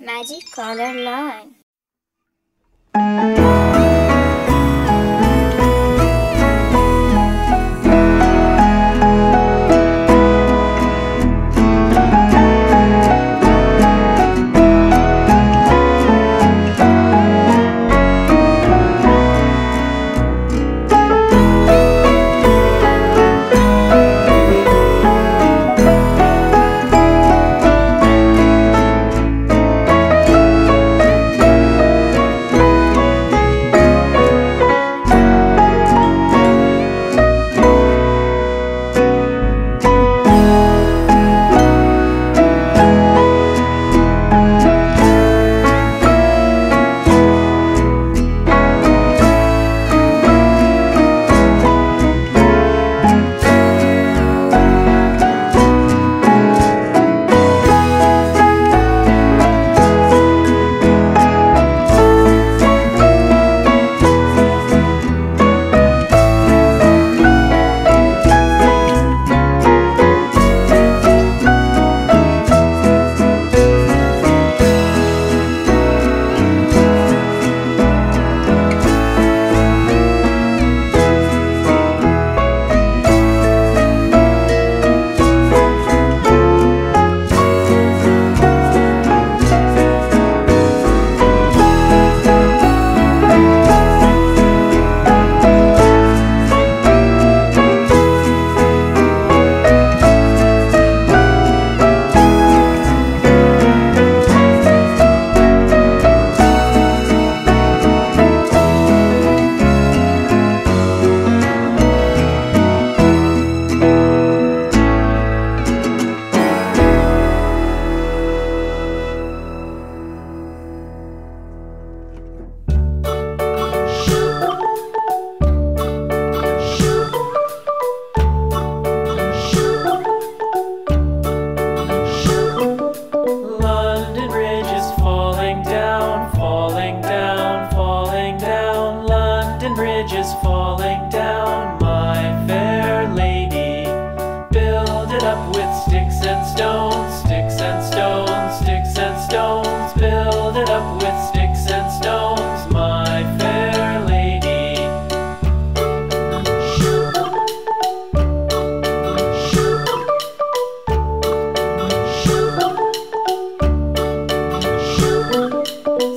Magic color line. Bridge is falling down, my fair lady. Build it up with sticks and stones, sticks and stones, sticks and stones. Build it up with sticks and stones, my fair lady.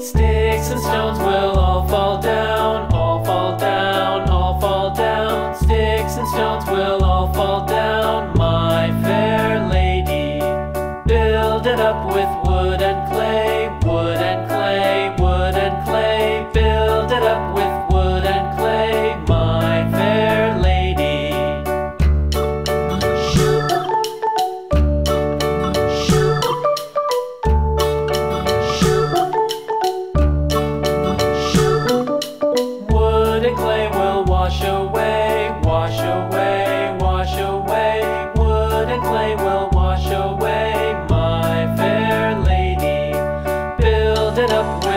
Sticks and stones will all fall down, all fall down, all fall down. Sticks and stones will all fall down, my fair lady. Build it up with wood and clay, wood and clay, wood and clay. Build it up with wood and clay, my fair lady. Wood and clay will wash away, wash away, wash away. Wood and clay will wash away, my fair lady. Build it up with